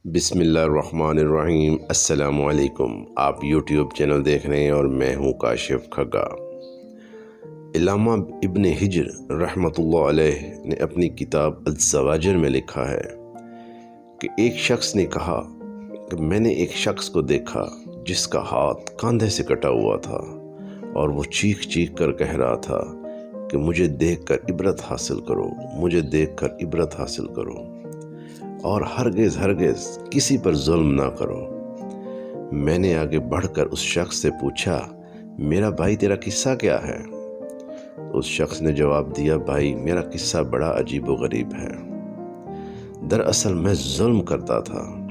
بسم اللہ الرحمن الرحیم۔ السلام علیکم۔ آپ یوٹیوب چینل دیکھ رہے ہیں اور میں ہوں کاشف کھگا۔ علامہ ابن ہجر رحمۃ اللہ علیہ نے اپنی کتاب الزواجر میں لکھا ہے کہ ایک شخص نے کہا کہ میں نے ایک شخص کو دیکھا جس کا ہاتھ کاندھے سے کٹا ہوا تھا اور وہ چیخ چیخ کر کہہ رہا تھا کہ مجھے دیکھ کر عبرت حاصل کرو، مجھے دیکھ کر عبرت حاصل کرو اور ہرگز کسی پر ظلم نہ کرو۔ میں نے آگے بڑھ کر اس شخص سے پوچھا، میرا بھائی تیرا قصہ کیا ہے؟ اس شخص نے جواب دیا، بھائی میرا قصہ بڑا عجیب و غریب ہے۔ دراصل میں ظلم کرتا تھا۔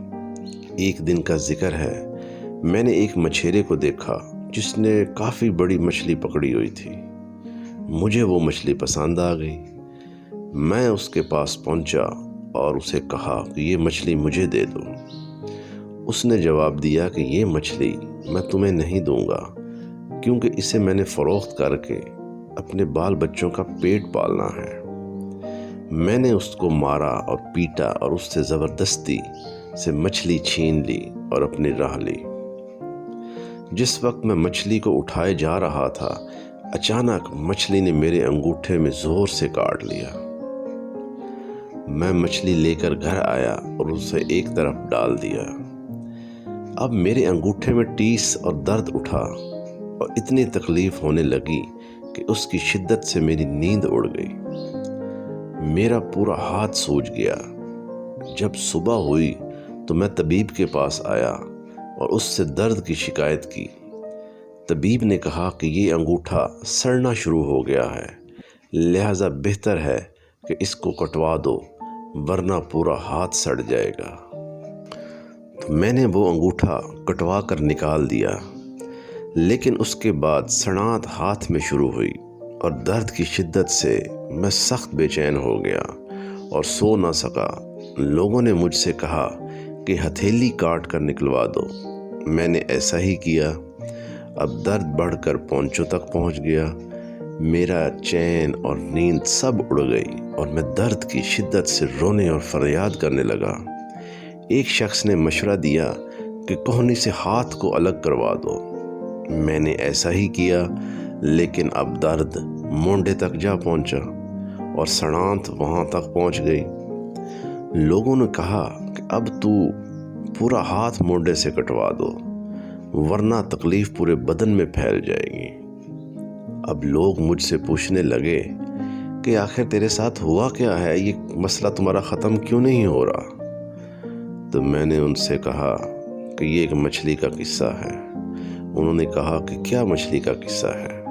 ایک دن کا ذکر ہے، میں نے ایک مچھیرے کو دیکھا جس نے کافی بڑی مچھلی پکڑی ہوئی تھی۔ مجھے وہ مچھلی پسند آ گئی۔ میں اس کے پاس پہنچا اور اسے کہا کہ یہ مچھلی مجھے دے دو۔ اس نے جواب دیا کہ یہ مچھلی میں تمہیں نہیں دوں گا، کیونکہ اسے میں نے فروخت کر کے اپنے بال بچوں کا پیٹ پالنا ہے۔ میں نے اس کو مارا اور پیٹا اور اس سے زبردستی سے مچھلی چھین لی اور اپنی راہ لی۔ جس وقت میں مچھلی کو اٹھائے جا رہا تھا، اچانک مچھلی نے میرے انگوٹھے میں زور سے کاٹ لیا۔ میں مچھلی لے کر گھر آیا اور اسے ایک طرف ڈال دیا۔ اب میرے انگوٹھے میں ٹیس اور درد اٹھا اور اتنی تکلیف ہونے لگی کہ اس کی شدت سے میری نیند اڑ گئی۔ میرا پورا ہاتھ سوج گیا۔ جب صبح ہوئی تو میں طبیب کے پاس آیا اور اس سے درد کی شکایت کی۔ طبیب نے کہا کہ یہ انگوٹھا سڑنا شروع ہو گیا ہے، لہذا بہتر ہے کہ اس کو کٹوا دو، ورنہ پورا ہاتھ سڑ جائے گا۔ تو میں نے وہ انگوٹھا کٹوا کر نکال دیا، لیکن اس کے بعد سڑاہٹ ہاتھ میں شروع ہوئی اور درد کی شدت سے میں سخت بے چین ہو گیا اور سو نہ سکا۔ لوگوں نے مجھ سے کہا کہ ہتھیلی کاٹ کر نکلوا دو۔ میں نے ایسا ہی کیا۔ اب درد بڑھ کر پونچھوں تک پہنچ گیا۔ میرا چین اور نیند سب اڑ گئی اور میں درد کی شدت سے رونے اور فریاد کرنے لگا۔ ایک شخص نے مشورہ دیا کہ کوہنی سے ہاتھ کو الگ کروا دو۔ میں نے ایسا ہی کیا، لیکن اب درد مونڈے تک جا پہنچا اور سڑانت وہاں تک پہنچ گئی۔ لوگوں نے کہا کہ اب تو پورا ہاتھ مونڈے سے کٹوا دو، ورنہ تکلیف پورے بدن میں پھیل جائے گی۔ اب لوگ مجھ سے پوچھنے لگے کہ آخر تیرے ساتھ ہوا کیا ہے، یہ مسئلہ تمہارا ختم کیوں نہیں ہو رہا؟ تو میں نے ان سے کہا کہ یہ ایک مچھلی کا قصہ ہے۔ انہوں نے کہا کہ کیا مچھلی کا قصہ ہے؟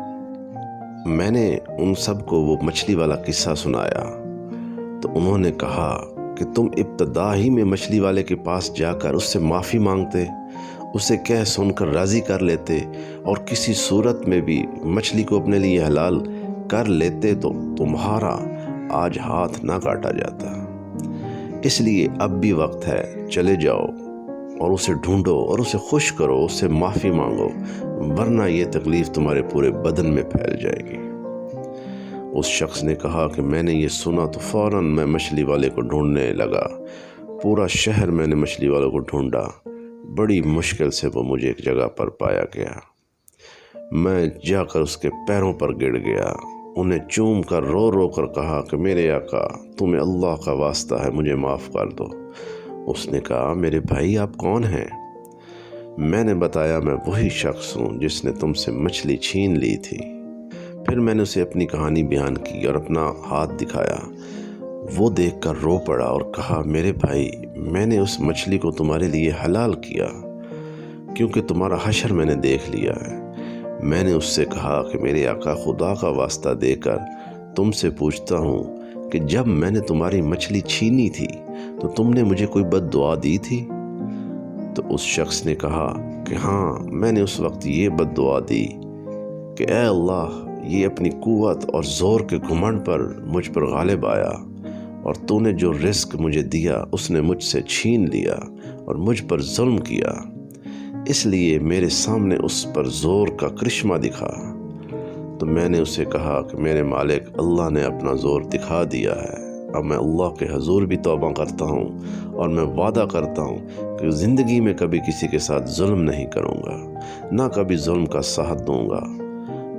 میں نے ان سب کو وہ مچھلی والا قصہ سنایا تو انہوں نے کہا کہ تم ابتدا ہی میں مچھلی والے کے پاس جا کر اس سے معافی مانگتے، اسے کہہ سن کر راضی کر لیتے اور کسی صورت میں بھی مچھلی کو اپنے لیے حلال کر لیتے تو تمہارا آج ہاتھ نہ کاٹا جاتا۔ اس لیے اب بھی وقت ہے، چلے جاؤ اور اسے ڈھونڈو اور اسے خوش کرو، اس سے معافی مانگو، ورنہ یہ تکلیف تمہارے پورے بدن میں پھیل جائے گی۔ اس شخص نے کہا کہ میں نے یہ سنا تو فوراً میں مچھلی والے کو ڈھونڈنے لگا۔ پورا شہر میں نے مچھلی والوں کو ڈھونڈا۔ بڑی مشکل سے وہ مجھے ایک جگہ پر پایا گیا۔ میں جا کر اس کے پیروں پر گر گیا، انہیں چوم کر رو رو کر کہا کہ میرے آقا، تمہیں اللہ کا واسطہ ہے، مجھے معاف کر دو۔ اس نے کہا، میرے بھائی آپ کون ہیں؟ میں نے بتایا، میں وہی شخص ہوں جس نے تم سے مچھلی چھین لی تھی۔ پھر میں نے اسے اپنی کہانی بیان کی اور اپنا ہاتھ دکھایا۔ وہ دیکھ کر رو پڑا اور کہا، میرے بھائی، میں نے اس مچھلی کو تمہارے لیے حلال کیا کیونکہ تمہارا حشر میں نے دیکھ لیا ہے۔ میں نے اس سے کہا کہ میرے آقا، خدا کا واسطہ دے کر تم سے پوچھتا ہوں کہ جب میں نے تمہاری مچھلی چھینی تھی تو تم نے مجھے کوئی بد دعا دی تھی؟ تو اس شخص نے کہا کہ ہاں، میں نے اس وقت یہ بد دعا دی کہ اے اللہ، یہ اپنی قوت اور زور کے گھمنڈ پر مجھ پر غالب آیا اور تو نے جو رزق مجھے دیا اس نے مجھ سے چھین لیا اور مجھ پر ظلم کیا، اس لیے میرے سامنے اس پر زور کا کرشمہ دکھا۔ تو میں نے اسے کہا کہ میرے مالک، اللہ نے اپنا زور دکھا دیا ہے، اب میں اللہ کے حضور بھی توبہ کرتا ہوں اور میں وعدہ کرتا ہوں کہ زندگی میں کبھی کسی کے ساتھ ظلم نہیں کروں گا، نہ کبھی ظلم کا ساتھ دوں گا،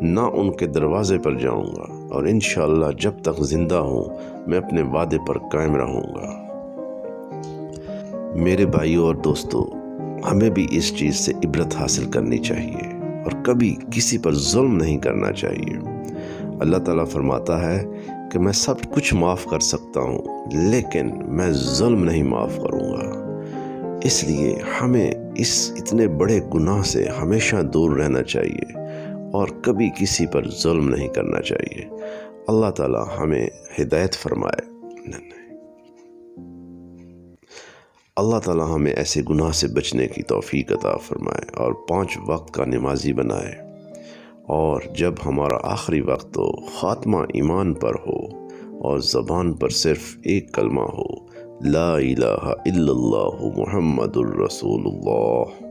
نہ ان کے دروازے پر جاؤں گا، اور انشاءاللہ جب تک زندہ ہوں میں اپنے وعدے پر قائم رہوں گا۔ میرے بھائیوں اور دوستو، ہمیں بھی اس چیز سے عبرت حاصل کرنی چاہیے اور کبھی کسی پر ظلم نہیں کرنا چاہیے۔ اللہ تعالیٰ فرماتا ہے کہ میں سب کچھ معاف کر سکتا ہوں لیکن میں ظلم نہیں معاف کروں گا۔ اس لیے ہمیں اس اتنے بڑے گناہ سے ہمیشہ دور رہنا چاہیے اور کبھی کسی پر ظلم نہیں کرنا چاہیے۔ اللہ تعالیٰ ہمیں ہدایت فرمائے۔ اللہ تعالیٰ ہمیں ایسے گناہ سے بچنے کی توفیق عطا فرمائے اور 5 وقت کا نمازی بنائے، اور جب ہمارا آخری وقت ہو، خاتمہ ایمان پر ہو اور زبان پر صرف ایک کلمہ ہو، لا الہ الا اللہ محمد الرسول اللہ۔